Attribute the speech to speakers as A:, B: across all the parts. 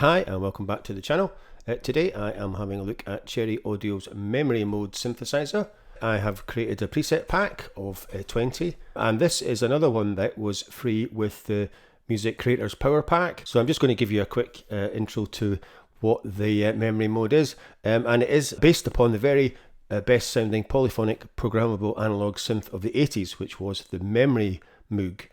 A: Hi and welcome back to the channel. Today I am having a look at Cherry Audio's MemoryMode synthesizer. I have created a preset pack of 20, and this is another one that was free with the Music Creators Power Pack. So I'm just going to give you a quick intro to what the MemoryMode is, and it is based upon the very best sounding polyphonic programmable analog synth of the 80s, which was the MemoryMoog.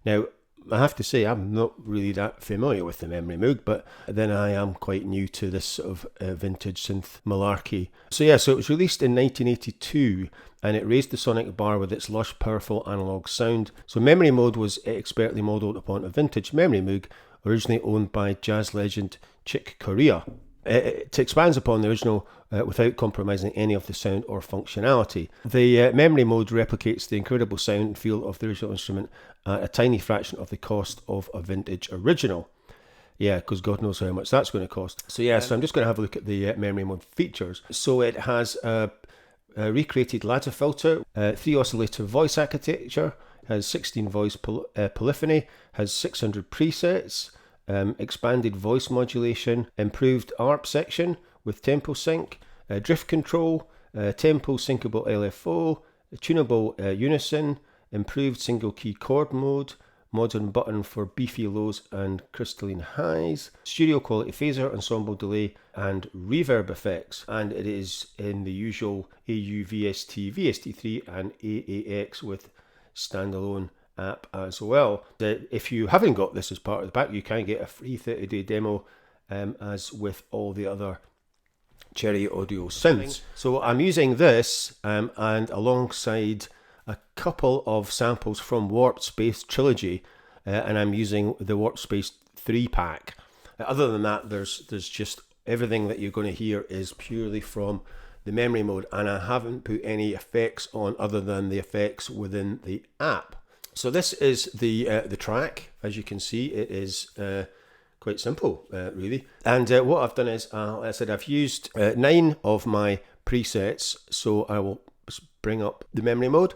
A: Now, I have to say I'm not really that familiar with the MemoryMoog, but then I am quite new to this sort of vintage synth malarkey. So it was released in 1982 and it raised the sonic bar with its lush, powerful analog sound. So MemoryMode was expertly modelled upon a vintage MemoryMoog originally owned by jazz legend Chick Corea. It expands upon the original without compromising any of the sound or functionality. The MemoryMode replicates the incredible sound and feel of the original instrument at a tiny fraction of the cost of a vintage original. Yeah, because God knows how much that's going to cost. So I'm just going to have a look at the MemoryMode features. So it has a recreated ladder filter, 3 oscillator voice architecture, has 16 voice polyphony, has 600 presets, expanded voice modulation, improved ARP section with tempo sync, drift control, tempo syncable LFO, tunable unison, improved single key chord mode, modern button for beefy lows and crystalline highs, studio quality phaser, ensemble delay and reverb effects, and it is in the usual AU, VST, VST3 and AAX with standalone app as well. If you haven't got this as part of the pack, you can get a free 30-day demo as with all the other Cherry Audio synths. So I'm using this and alongside a couple of samples from Warped Space Trilogy, and I'm using the Warped Space 3 pack. Other than that, there's just everything that you're going to hear is purely from the MemoryMode, and I haven't put any effects on other than the effects within the app. So this is the track. As you can see, it is quite simple, really. And what I've done is, I said I've used 9 of my presets, so I will bring up the MemoryMode.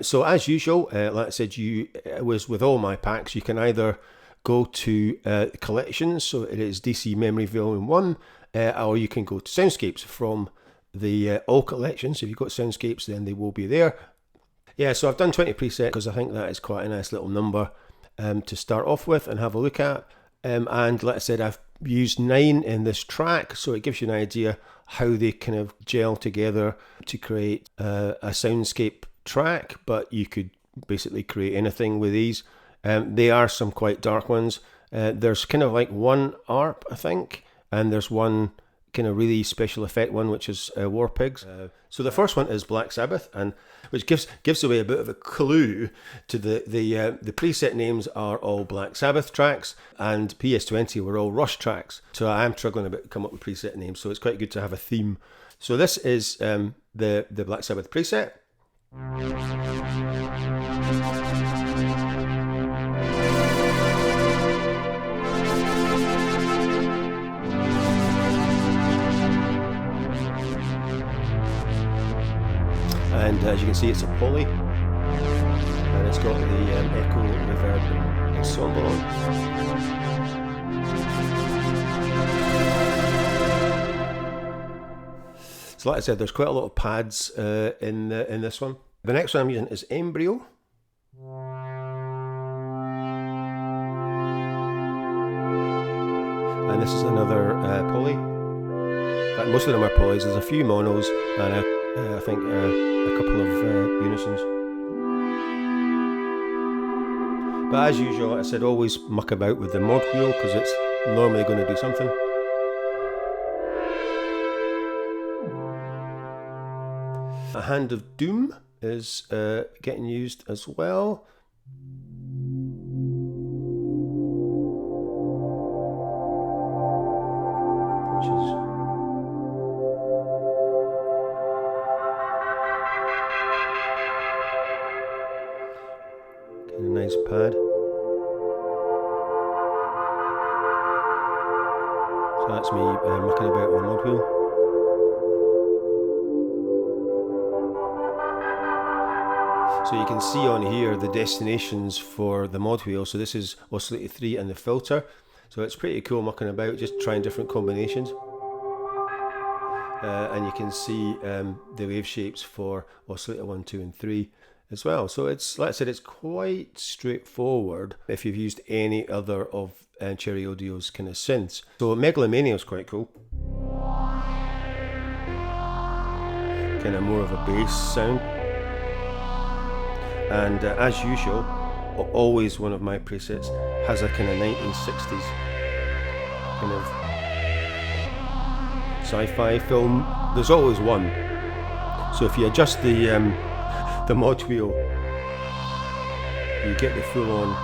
A: So as usual, like I said, it was with all my packs, you can either go to collections, so it is DTC Memory Vol.1, or you can go to Soundscapes from the all collections. If you've got Soundscapes, then they will be there. Yeah, so I've done 20 presets because I think that is quite a nice little number to start off with and have a look at. And like I said, I've used 9 in this track, so it gives you an idea how they kind of gel together to create a soundscape track, but you could basically create anything with these. They are some quite dark ones. There's kind of like one ARP, I think, and there's one kind of really special effect one, which is War Pigs. So the first one is Black Sabbath, and which gives away a bit of a clue to the preset names are all Black Sabbath tracks, and PS20 were all Rush tracks. So I am struggling a bit to come up with preset names, so it's quite good to have a theme. So this is the Black Sabbath preset. And as you can see, it's a poly, and it's got the echo, reverb, ensemble on. So like I said, there's quite a lot of pads in this one. The next one I'm using is Embryo. And this is another poly. In fact, most of them are polys. There's a few monos and I think a couple of unisons. But as usual, like I said, always muck about with the mod wheel because it's normally going to do something. A Hand of Doom is getting used as well. A nice pad. So that's me mucking about with the mod wheel. So you can see on here the destinations for the mod wheel. So this is oscillator 3 and the filter. So it's pretty cool mucking about, just trying different combinations. And you can see the wave shapes for oscillator 1, 2 and 3 as well. So it's, like I said, it's quite straightforward if you've used any other of Cherry Audio's kind of synths. So Megalomania is quite cool. Kind of more of a bass sound. And as usual, always one of my presets has a kind of 1960s kind of sci-fi film. There's always one. So if you adjust the mod wheel, you get the full-on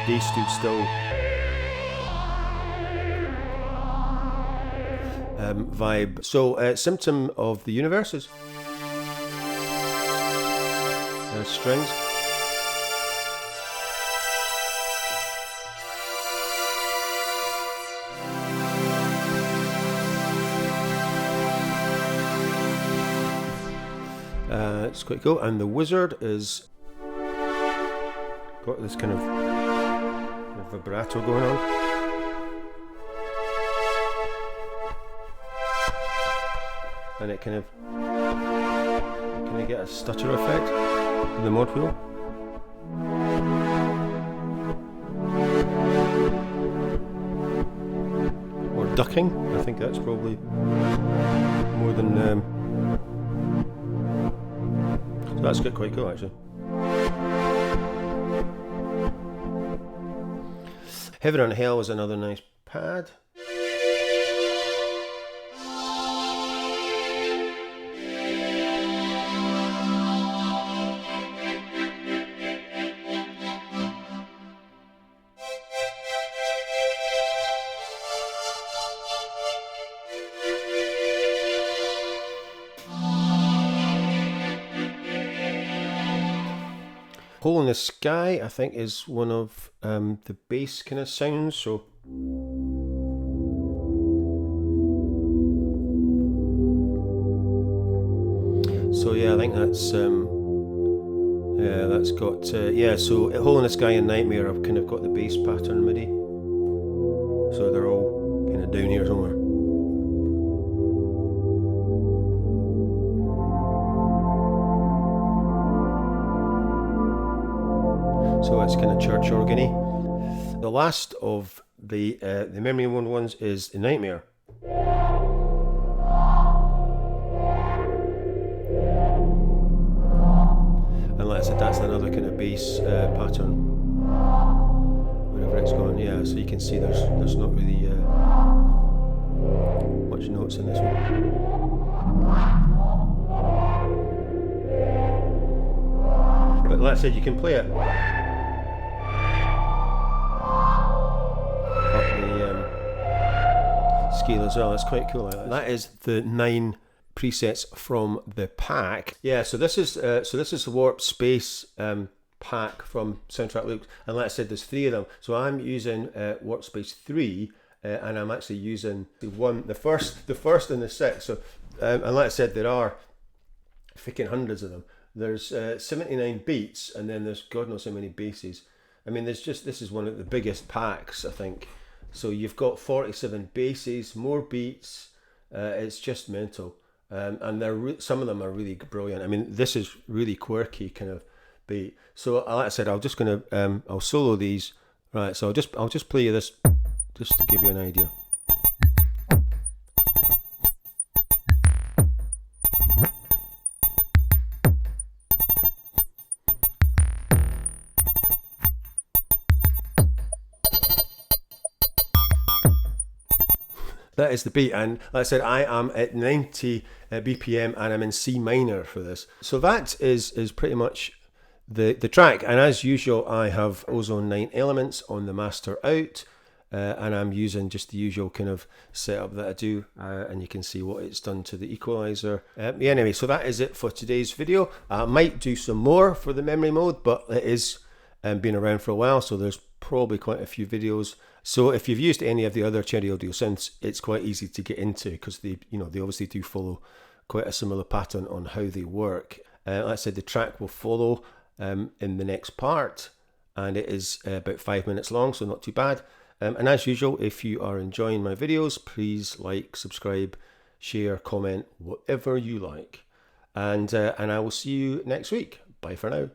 A: They Stood Still vibe. So Symptom of the Universes. Strings. It's quite cool, and the Wizard is got this kind of vibrato going on, and it kind of get a stutter effect with the mod wheel. Or ducking, I think that's probably more than so that's quite cool actually. Heaven and Hell is another nice pad. Hole in the Sky, I think, is one of the bass kind of sounds. So yeah, I think that's that's got yeah. So Hole in the Sky and Nightmare have kind of got the bass pattern MIDI. So they're all kind of down here somewhere. So it's kind of church organ-y. The last of the MemoryMode ones is the Nightmare. And like I said, that's another kind of bass pattern. Wherever it's gone, yeah. So you can see there's not really much notes in this one. But like I said, you can play it scale as well. It's quite cool. That is the 9 presets from the pack. Yeah, so this is the Warp Space pack from Soundtrack Loops, and like I said, there's 3 of them. So I'm using Warp Space 3, and I'm actually using the first and the 6. So and like I said, there are freaking hundreds of them. There's 79 beats, and then there's God knows how many basses. I mean, this is one of the biggest packs, I think. So you've got 47 basses, more beats. It's just mental, and some of them are really brilliant. I mean, this is really quirky kind of beat. So like I said, I'm just gonna I'll solo these, right? So I'll just play you this just to give you an idea. That is the beat, and like I said, I am at 90 BPM and I'm in C minor for this. So that is pretty much the track, and as usual I have Ozone 9 elements on the master out, and I'm using just the usual kind of setup that I do, and you can see what it's done to the equalizer. Yeah, anyway, so that is it for today's video. I might do some more for the MemoryMode, but it is been around for a while, so there's probably quite a few videos. So if you've used any of the other Cherry Audio synths, it's quite easy to get into, because they obviously do follow quite a similar pattern on how they work. Like I said, the track will follow in the next part, and it is about 5 minutes long, so not too bad. And as usual, if you are enjoying my videos, please like, subscribe, share, comment, whatever you like. And I will see you next week. Bye for now.